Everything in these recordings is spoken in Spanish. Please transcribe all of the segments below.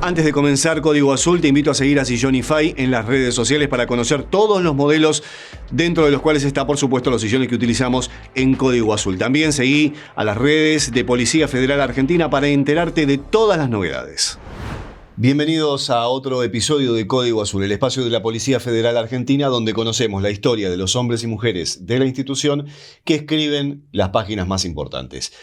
Antes de comenzar Código Azul, te invito a seguir a Sillonify en las redes sociales para conocer todos los modelos, dentro de los cuales está, por supuesto, los sillones que utilizamos en Código Azul. También seguí a las redes de Policía Federal Argentina para enterarte de todas las novedades. Bienvenidos a otro episodio de Código Azul, el espacio de la Policía Federal Argentina, donde conocemos la historia de los hombres y mujeres de la institución que escriben las páginas más importantes.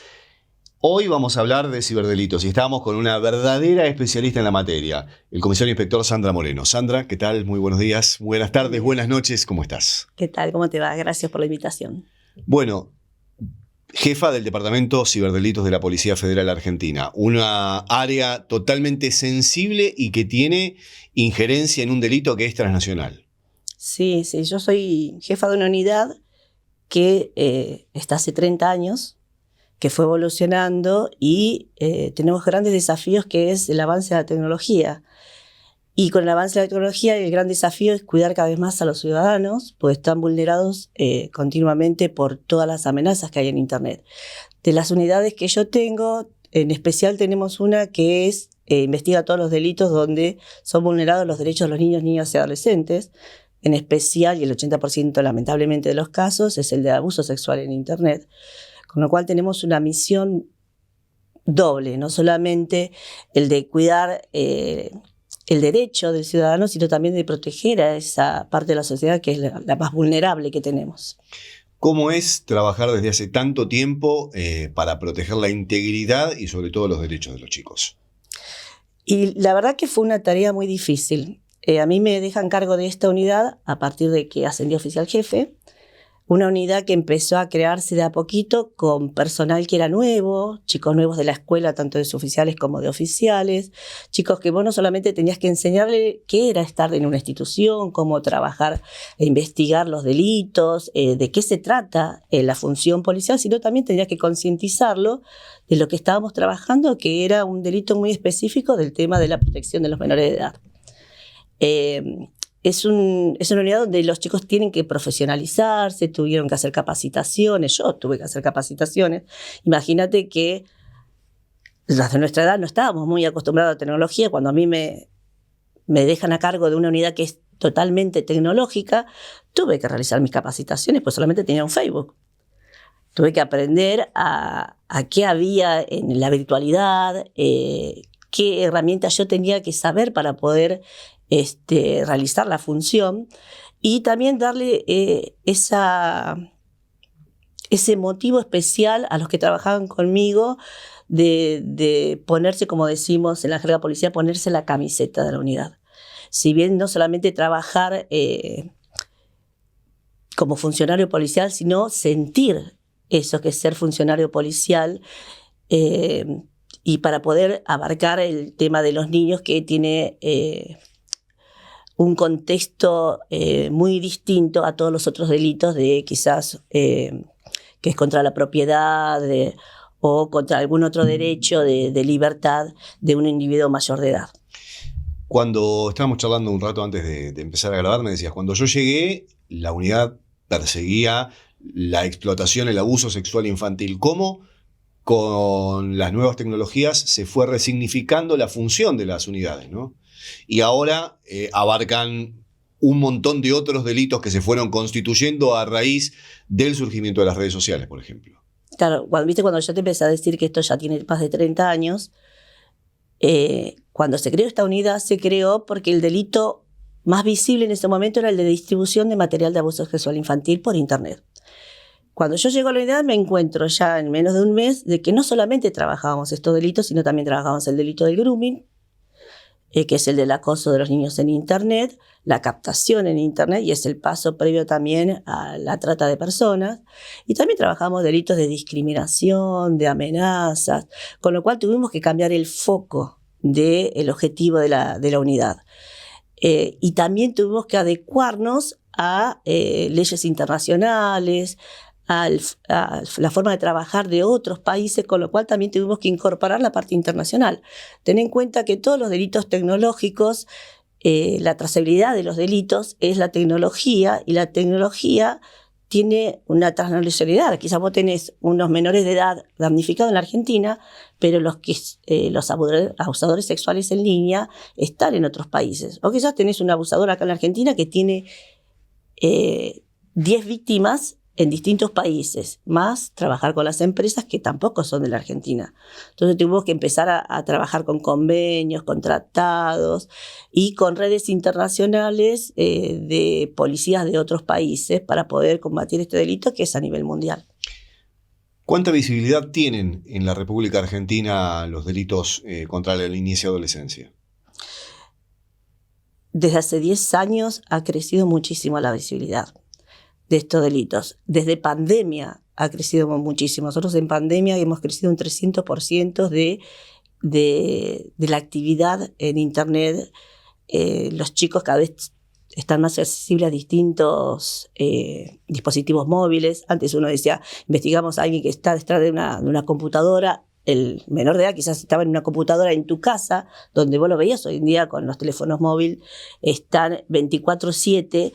Hoy vamos a hablar de ciberdelitos y estamos con una verdadera especialista en la materia, el comisario inspector Sandra Moreno. Sandra, ¿qué tal? Muy buenos días, buenas tardes, buenas noches, ¿cómo estás? ¿Qué tal? ¿Cómo te va? Gracias por la invitación. Bueno, jefa del Departamento Ciberdelitos de la Policía Federal Argentina, una área totalmente sensible y que tiene injerencia en un delito que es transnacional. Sí, yo soy jefa de una unidad que está hace 30 años, que fue evolucionando y tenemos grandes desafíos, que es el avance de la tecnología. Y con el avance de la tecnología el gran desafío es cuidar cada vez más a los ciudadanos, porque están vulnerados continuamente por todas las amenazas que hay en Internet. De las unidades que yo tengo, en especial tenemos una que es investiga todos los delitos donde son vulnerados los derechos de los niños, niñas y adolescentes. En especial, y el 80% lamentablemente de los casos, es el de abuso sexual en Internet. Con lo cual tenemos una misión doble, no solamente el de cuidar el derecho del ciudadano, sino también de proteger a esa parte de la sociedad que es la más vulnerable que tenemos. ¿Cómo es trabajar desde hace tanto tiempo para proteger la integridad y sobre todo los derechos de los chicos? Y la verdad que fue una tarea muy difícil. A mí me dejan cargo de esta unidad a partir de que ascendí a oficial jefe. Una unidad que empezó a crearse de a poquito con personal que era nuevo, chicos nuevos de la escuela, tanto de suboficiales como de oficiales, chicos que vos no solamente tenías que enseñarle qué era estar en una institución, cómo trabajar e investigar los delitos, de qué se trata la función policial, sino también tenías que concientizarlo de lo que estábamos trabajando, que era un delito muy específico del tema de la protección de los menores de edad. Es una unidad donde los chicos tienen que profesionalizarse, tuvieron que hacer capacitaciones, yo tuve que hacer capacitaciones. Imagínate que los de nuestra edad no estábamos muy acostumbrados a la tecnología. Cuando a mí me dejan a cargo de una unidad que es totalmente tecnológica, tuve que realizar mis capacitaciones, pues solamente tenía un Facebook. Tuve que aprender a qué había en la virtualidad, qué herramientas yo tenía que saber para poder realizar la función y también darle ese motivo especial a los que trabajaban conmigo de ponerse, como decimos en la jerga policial, ponerse la camiseta de la unidad. Si bien no solamente trabajar como funcionario policial, sino sentir eso que es ser funcionario policial, y para poder abarcar el tema de los niños, que tiene un contexto muy distinto a todos los otros delitos de quizás que es contra la propiedad o contra algún otro derecho de libertad de un individuo mayor de edad. Cuando estábamos charlando un rato antes de empezar a grabar, me decías, cuando yo llegué, la unidad perseguía la explotación, el abuso sexual infantil. ¿Cómo con las nuevas tecnologías se fue resignificando la función de las unidades, ¿no? Y ahora abarcan un montón de otros delitos que se fueron constituyendo a raíz del surgimiento de las redes sociales, por ejemplo? Claro, cuando yo te empecé a decir que esto ya tiene más de 30 años, cuando se creó esta unidad, se creó porque el delito más visible en ese momento era el de distribución de material de abuso sexual infantil por Internet. Cuando yo llego a la unidad me encuentro ya en menos de un mes de que no solamente trabajábamos estos delitos, sino también trabajábamos el delito del grooming, que es el del acoso de los niños en Internet, la captación en Internet, y es el paso previo también a la trata de personas. Y también trabajamos delitos de discriminación, de amenazas, con lo cual tuvimos que cambiar el foco del objetivo de la unidad. Y también tuvimos que adecuarnos a leyes internacionales, a la forma de trabajar de otros países, con lo cual también tuvimos que incorporar la parte internacional. Ten en cuenta que todos los delitos tecnológicos, la trazabilidad de los delitos es la tecnología, y la tecnología tiene una transversalidad. Quizás vos tenés unos menores de edad damnificados en la Argentina, pero los abusadores sexuales en línea están en otros países. O quizás tenés un abusador acá en la Argentina que tiene 10 víctimas en distintos países, más trabajar con las empresas que tampoco son de la Argentina. Entonces tuvimos que empezar a trabajar con convenios, con tratados y con redes internacionales de policías de otros países para poder combatir este delito que es a nivel mundial. ¿Cuánta visibilidad tienen en la República Argentina los delitos contra la niñez y adolescencia? Desde hace 10 años ha crecido muchísimo la visibilidad de estos delitos. Desde pandemia ha crecido muchísimo. Nosotros en pandemia hemos crecido un 300% de la actividad en Internet. Los chicos cada vez están más accesibles a distintos dispositivos móviles. Antes uno decía, investigamos a alguien que está detrás de una computadora. El menor de edad quizás estaba en una computadora en tu casa, donde vos lo veías. Hoy en día con los teléfonos móviles están 24/7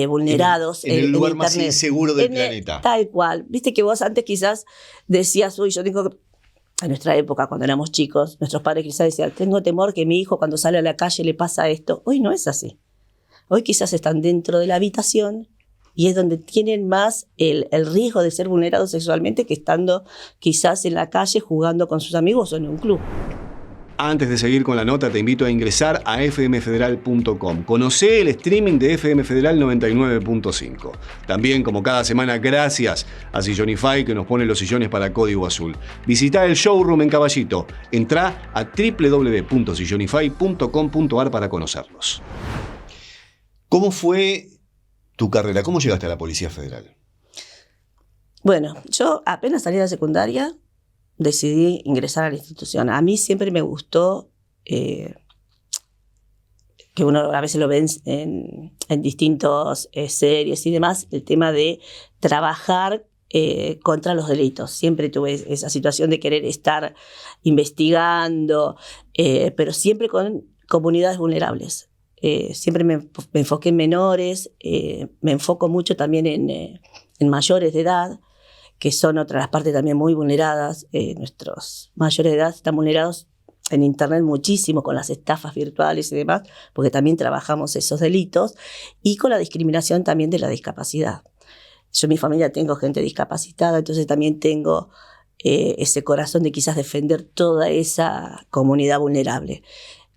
vulnerados en el lugar Internet. más inseguro del planeta. Tal cual. Viste que vos antes quizás decías, uy, yo tengo que... En nuestra época, cuando éramos chicos, nuestros padres quizás decían, tengo temor que mi hijo cuando sale a la calle le pasa esto. Hoy no es así. Hoy quizás están dentro de la habitación y es donde tienen más el riesgo de ser vulnerados sexualmente que estando quizás en la calle jugando con sus amigos o en un club. Antes de seguir con la nota, te invito a ingresar a fmfederal.com. Conocé el streaming de FM Federal 99.5. También, como cada semana, gracias a Sillonify, que nos pone los sillones para Código Azul. Visita el showroom en Caballito. Entrá a www.sillonify.com.ar para conocerlos. ¿Cómo fue tu carrera? ¿Cómo llegaste a la Policía Federal? Bueno, yo apenas salí de la secundaria, decidí ingresar a la institución. A mí siempre me gustó, que uno a veces lo ve en distintas series y demás, el tema de trabajar contra los delitos. Siempre tuve esa situación de querer estar investigando, pero siempre con comunidades vulnerables. Siempre me enfoqué en menores, me enfoco mucho también en mayores de edad, que son otras partes también muy vulneradas. Nuestros mayores de edad están vulnerados en Internet muchísimo con las estafas virtuales y demás, porque también trabajamos esos delitos, y con la discriminación también de la discapacidad. Yo en mi familia tengo gente discapacitada, entonces también tengo ese corazón de quizás defender toda esa comunidad vulnerable.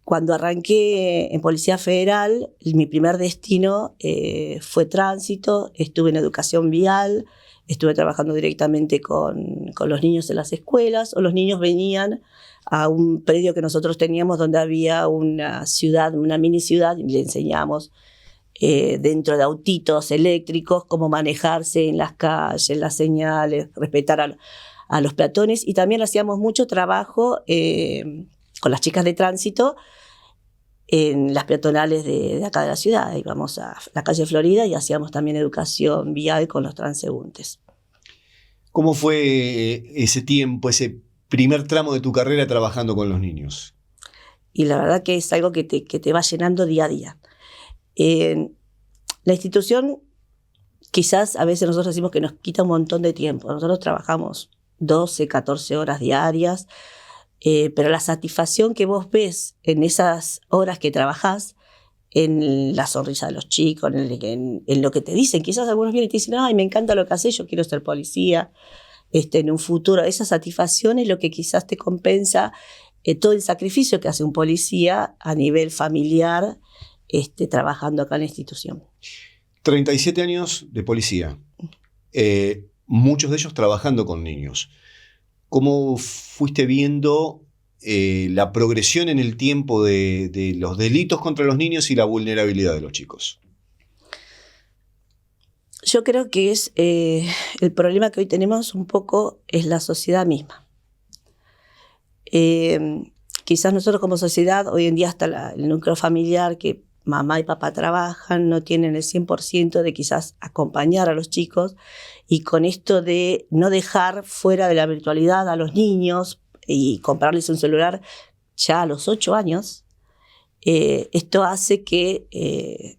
Cuando arranqué en Policía Federal, mi primer destino fue tránsito, estuve en educación vial, estuve trabajando directamente con los niños en las escuelas, o los niños venían a un predio que nosotros teníamos donde había una ciudad, una mini ciudad, y le enseñamos dentro de autitos eléctricos cómo manejarse en las calles, las señales, respetar a los peatones, y también hacíamos mucho trabajo con las chicas de tránsito en las peatonales de acá de la ciudad. Íbamos a la calle Florida y hacíamos también educación vial con los transeúntes. ¿Cómo fue ese tiempo, ese primer tramo de tu carrera trabajando con los niños? Y la verdad que es algo que te va llenando día a día. La institución, quizás a veces nosotros decimos que nos quita un montón de tiempo. Nosotros trabajamos 12, 14 horas diarias, pero la satisfacción que vos ves en esas horas que trabajás, en la sonrisa de los chicos, en lo que te dicen. Quizás algunos vienen y te dicen, ay, me encanta lo que haces, yo quiero ser policía. En un futuro, esa satisfacción es lo que quizás te compensa todo el sacrificio que hace un policía a nivel familiar, trabajando acá en la institución. 37 años de policía, muchos de ellos trabajando con niños. ¿Cómo fuiste viendo la progresión en el tiempo de los delitos contra los niños y la vulnerabilidad de los chicos? Yo creo que es el problema que hoy tenemos un poco es la sociedad misma. Quizás nosotros como sociedad, hoy en día hasta el núcleo familiar, que mamá y papá trabajan, no tienen el 100% de quizás acompañar a los chicos, y con esto de no dejar fuera de la virtualidad a los niños y comprarles un celular ya a los 8 años, esto hace que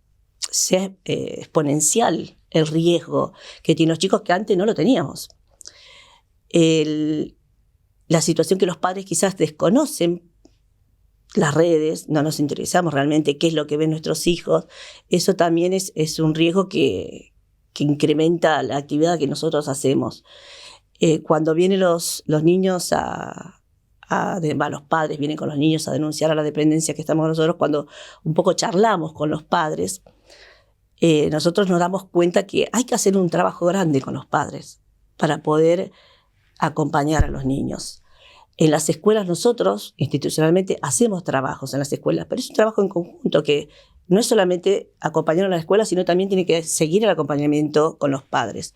sea exponencial el riesgo que tienen los chicos que antes no lo teníamos. La situación que los padres quizás desconocen las redes, no nos interesamos realmente qué es lo que ven nuestros hijos, eso también es un riesgo que incrementa la actividad que nosotros hacemos. Cuando vienen los niños los padres vienen con los niños a denunciar a la dependencia que estamos nosotros, cuando un poco charlamos con los padres, nosotros nos damos cuenta que hay que hacer un trabajo grande con los padres para poder acompañar a los niños. En las escuelas nosotros, institucionalmente, hacemos trabajos en las escuelas, pero es un trabajo en conjunto que no es solamente acompañar a la escuela, sino también tiene que seguir el acompañamiento con los padres.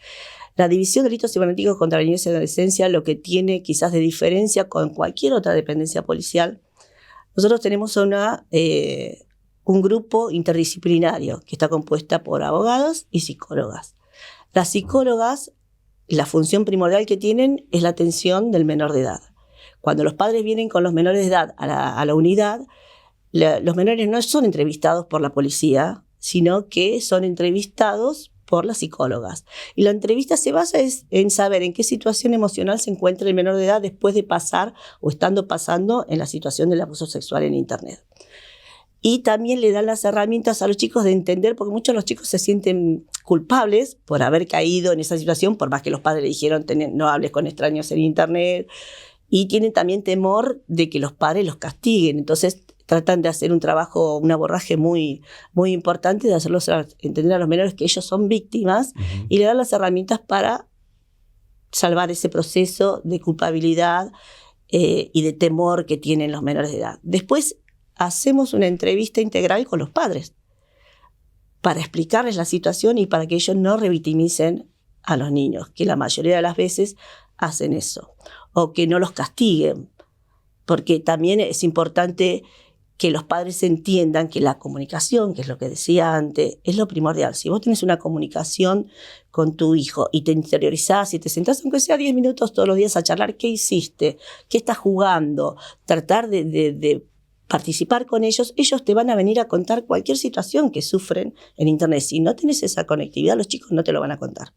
La División de Delitos Cibernéticos contra la Niñez y la Adolescencia, lo que tiene quizás de diferencia con cualquier otra dependencia policial, nosotros tenemos un grupo interdisciplinario que está compuesta por abogados y psicólogas. Las psicólogas, la función primordial que tienen es la atención del menor de edad. Cuando los padres vienen con los menores de edad a la unidad, los menores no son entrevistados por la policía, sino que son entrevistados por las psicólogas. Y la entrevista se basa en saber en qué situación emocional se encuentra el menor de edad después de pasar o estando pasando en la situación del abuso sexual en Internet. Y también le dan las herramientas a los chicos de entender, porque muchos de los chicos se sienten culpables por haber caído en esa situación, por más que los padres le dijeron no hables con extraños en Internet, y tienen también temor de que los padres los castiguen. Entonces tratan de hacer un abordaje muy, muy importante, de hacerlos entender a los menores que ellos son víctimas, y le dan las herramientas para salvar ese proceso de culpabilidad y de temor que tienen los menores de edad. Después hacemos una entrevista integral con los padres para explicarles la situación y para que ellos no revictimicen a los niños, que la mayoría de las veces hacen eso, o que no los castiguen, porque también es importante que los padres entiendan que la comunicación, que es lo que decía antes, es lo primordial. Si vos tenés una comunicación con tu hijo y te interiorizás y te sentás, aunque sea 10 minutos todos los días a charlar, ¿qué hiciste? ¿Qué estás jugando? Tratar de participar con ellos, ellos te van a venir a contar cualquier situación que sufren en Internet. Si no tenés esa conectividad, los chicos no te lo van a contar.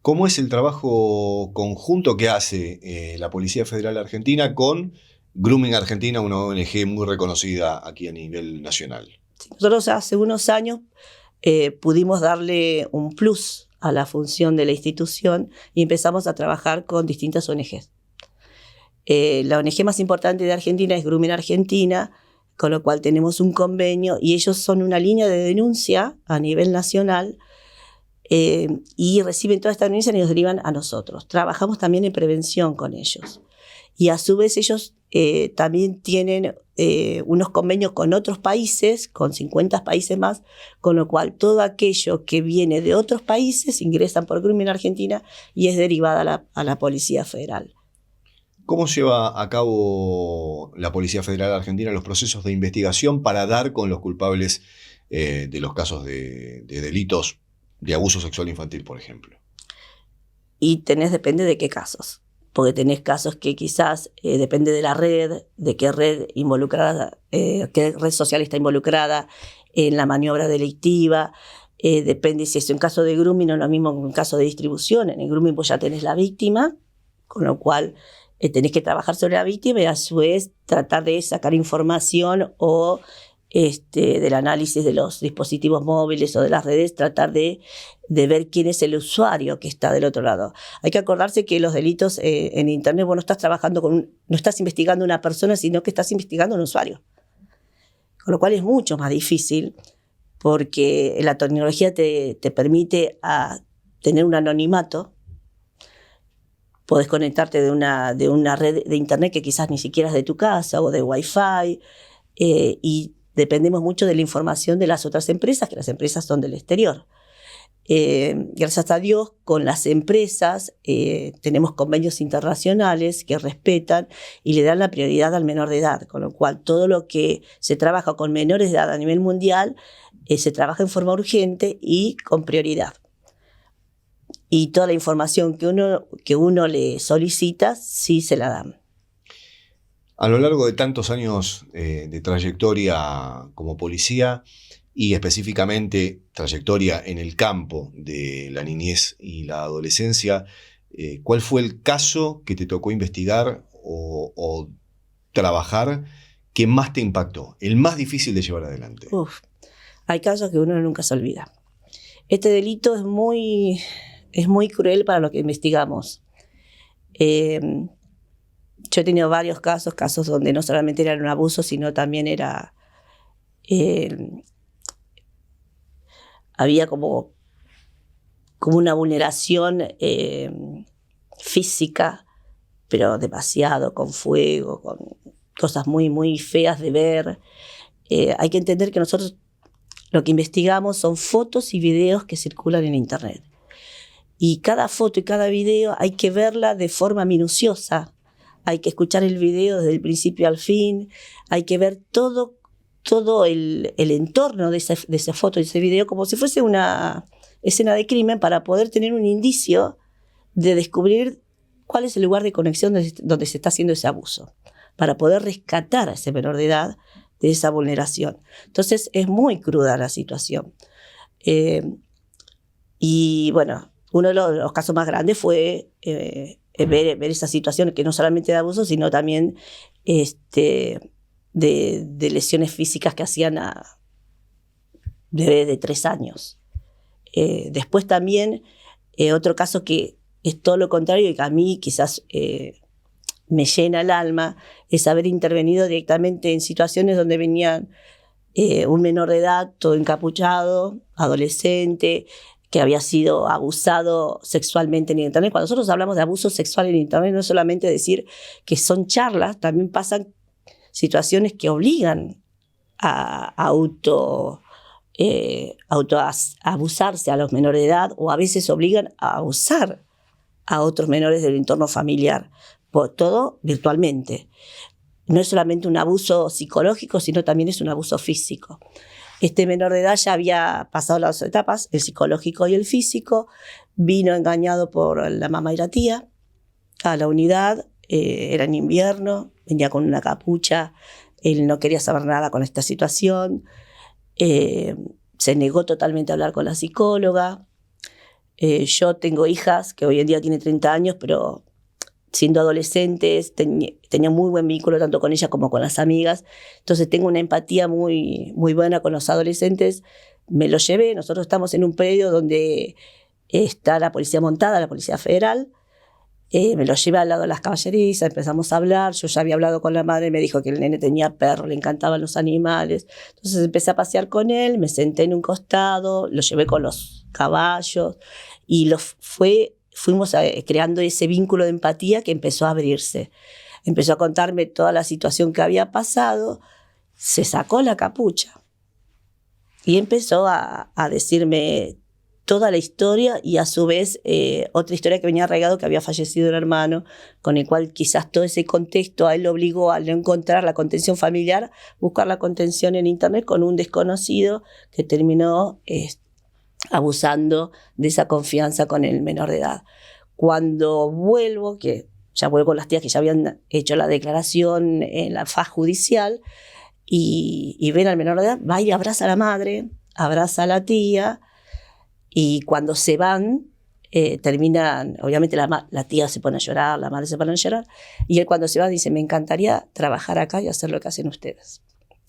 ¿Cómo es el trabajo conjunto que hace la Policía Federal Argentina con Grooming Argentina, una ONG muy reconocida aquí a nivel nacional? Sí, nosotros hace unos años pudimos darle un plus a la función de la institución y empezamos a trabajar con distintas ONGs. La ONG más importante de Argentina es Grooming Argentina, con lo cual tenemos un convenio y ellos son una línea de denuncia a nivel nacional. Y reciben toda esta denuncia y nos derivan a nosotros. Trabajamos también en prevención con ellos. Y a su vez ellos también tienen unos convenios con otros países, con 50 países más, con lo cual todo aquello que viene de otros países ingresan por Grooming Argentina y es derivada a la Policía Federal. ¿Cómo lleva a cabo la Policía Federal Argentina los procesos de investigación para dar con los culpables de los casos de delitos de abuso sexual infantil, por ejemplo? Y depende de qué casos, porque tenés casos que quizás depende de la red, de qué red involucrada, qué red social está involucrada en la maniobra delictiva, depende si es un caso de grooming, no es lo mismo que un caso de distribución. En el grooming vos ya tenés la víctima, con lo cual tenés que trabajar sobre la víctima y a su vez tratar de sacar información o del análisis de los dispositivos móviles o de las redes, tratar de ver quién es el usuario que está del otro lado. Hay que acordarse que los delitos en Internet, vos no estás trabajando no estás investigando una persona, sino que estás investigando un usuario. Con lo cual es mucho más difícil, porque la tecnología te permite tener un anonimato. Podés conectarte de una red de Internet que quizás ni siquiera es de tu casa o de Wi-Fi, y dependemos mucho de la información de las otras empresas, que las empresas son del exterior. Gracias a Dios, con las empresas tenemos convenios internacionales que respetan y le dan la prioridad al menor de edad, con lo cual todo lo que se trabaja con menores de edad a nivel mundial se trabaja en forma urgente y con prioridad. Y toda la información que uno le solicita, sí se la dan. A lo largo de tantos años de trayectoria como policía y específicamente trayectoria en el campo de la niñez y la adolescencia, ¿cuál fue el caso que te tocó investigar o trabajar que más te impactó, el más difícil de llevar adelante? Hay casos que uno nunca se olvida. Este delito es muy cruel para lo que investigamos. Yo he tenido varios casos donde no solamente era un abuso, sino también había como una vulneración física, pero demasiado, con fuego, con cosas muy, muy feas de ver. Hay que entender que nosotros lo que investigamos son fotos y videos que circulan en Internet. Y cada foto y cada video hay que verla de forma minuciosa. Hay que escuchar el video desde el principio al fin. Hay que ver todo el entorno de esa foto y ese video como si fuese una escena de crimen, para poder tener un indicio de descubrir cuál es el lugar de conexión donde se está haciendo ese abuso, para poder rescatar a ese menor de edad de esa vulneración. Entonces es muy cruda la situación. Y bueno, uno de los casos más grandes fue ver esa situación, que no solamente de abuso, sino también de lesiones físicas que hacían a bebés de 3 años. Después también otro caso que es todo lo contrario y que a mí quizás me llena el alma, es haber intervenido directamente en situaciones donde venían un menor de edad, todo encapuchado, adolescente, que había sido abusado sexualmente en Internet. Cuando nosotros hablamos de abuso sexual en Internet, no es solamente decir que son charlas, también pasan situaciones que obligan a abusarse a los menores de edad, o a veces obligan a abusar a otros menores del entorno familiar, por todo virtualmente. No es solamente un abuso psicológico, sino también es un abuso físico. Este menor de edad ya había pasado las 2 etapas, el psicológico y el físico. Vino engañado por la mamá y la tía a la unidad. Era en invierno, venía con una capucha. Él no quería saber nada con esta situación. Se negó totalmente a hablar con la psicóloga. Yo tengo hijas que hoy en día tienen 30 años, pero siendo adolescentes tenía muy buen vínculo tanto con ella como con las amigas. Entonces tengo una empatía muy, muy buena con los adolescentes. Me lo llevé. Nosotros estamos en un predio donde está la policía montada, la Policía Federal. Me lo llevé al lado de las caballerizas, empezamos a hablar. Yo ya había hablado con la madre, me dijo que el nene tenía perro, le encantaban los animales. Entonces empecé a pasear con él, me senté en un costado, lo llevé con los caballos y fuimos creando ese vínculo de empatía que empezó a abrirse. Empezó a contarme toda la situación que había pasado, se sacó la capucha y empezó a decirme toda la historia, y a su vez otra historia que venía arraigado, que había fallecido un hermano, con el cual quizás todo ese contexto a él lo obligó a no encontrar la contención familiar, buscar la contención en Internet con un desconocido que terminó abusando de esa confianza con el menor de edad. Cuando vuelvo, que ya vuelvo con las tías que ya habían hecho la declaración en la faz judicial, y ven al menor de edad, va y abraza a la madre, abraza a la tía. Y cuando se van, terminan, obviamente la tía se pone a llorar, la madre se pone a llorar, y él cuando se va dice: me encantaría trabajar acá y hacer lo que hacen ustedes.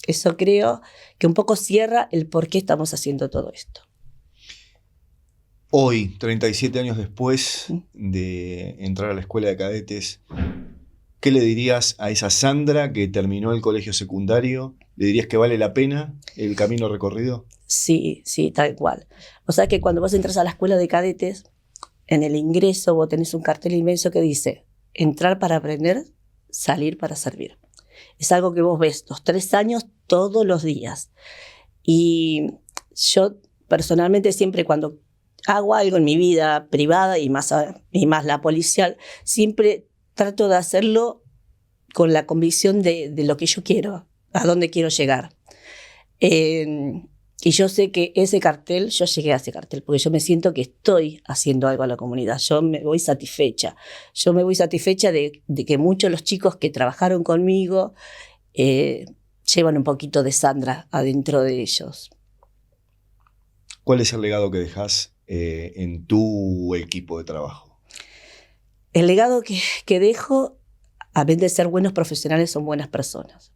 Eso creo que un poco cierra el por qué estamos haciendo todo esto. Hoy, 37 años después de entrar a la escuela de cadetes, ¿qué le dirías a esa Sandra que terminó el colegio secundario? ¿Le dirías que vale la pena el camino recorrido? Sí, tal cual. O sea que cuando vos entras a la escuela de cadetes, en el ingreso vos tenés un cartel inmenso que dice: entrar para aprender, salir para servir. Es algo que vos ves los 3 años todos los días. Y yo personalmente siempre, cuando hago algo en mi vida privada y más la policial, siempre trato de hacerlo con la convicción de lo que yo quiero, a dónde quiero llegar. Y yo sé que yo llegué a ese cartel porque yo me siento que estoy haciendo algo a la comunidad. Yo me voy satisfecha. De que muchos de los chicos que trabajaron conmigo llevan un poquito de Sandra adentro de ellos. ¿Cuál es el legado que dejás en tu equipo de trabajo? El legado que dejo, a vez de ser buenos profesionales, son buenas personas.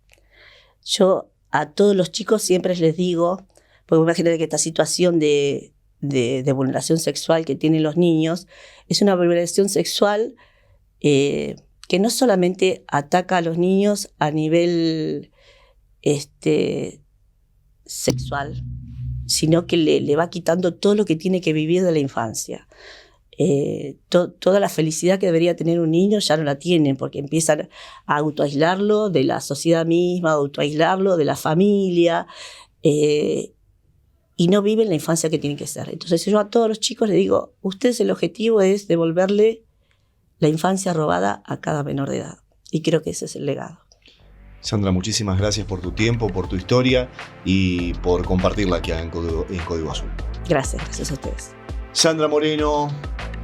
Yo a todos los chicos siempre les digo, porque imagínate que esta situación de vulneración sexual que tienen los niños es una vulneración sexual que no solamente ataca a los niños a nivel sexual, sino que le va quitando todo lo que tiene que vivir de la infancia. Toda la felicidad que debería tener un niño ya no la tienen, porque empiezan a autoaislarlo de la sociedad misma, a autoaislarlo de la familia, y no viven la infancia que tienen que ser. Entonces yo a todos los chicos les digo, ustedes el objetivo es devolverle la infancia robada a cada menor de edad. Y creo que ese es el legado. Sandra, muchísimas gracias por tu tiempo, por tu historia y por compartirla aquí en Código Azul. Gracias a ustedes. Sandra Moreno,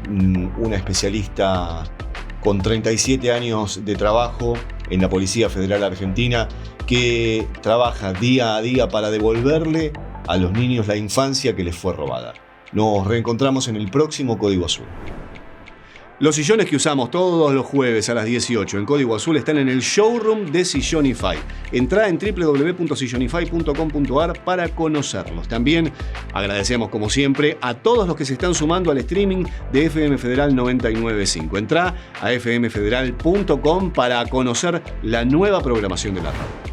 una especialista con 37 años de trabajo en la Policía Federal Argentina, que trabaja día a día para devolverle a los niños la infancia que les fue robada. Nos reencontramos en el próximo Código Azul. Los sillones que usamos todos los jueves a las 18 en Código Azul están en el showroom de Sillonify. Entrá en www.sillonify.com.ar para conocerlos. También agradecemos, como siempre, a todos los que se están sumando al streaming de FM Federal 99.5. Entrá a fmfederal.com para conocer la nueva programación de la radio.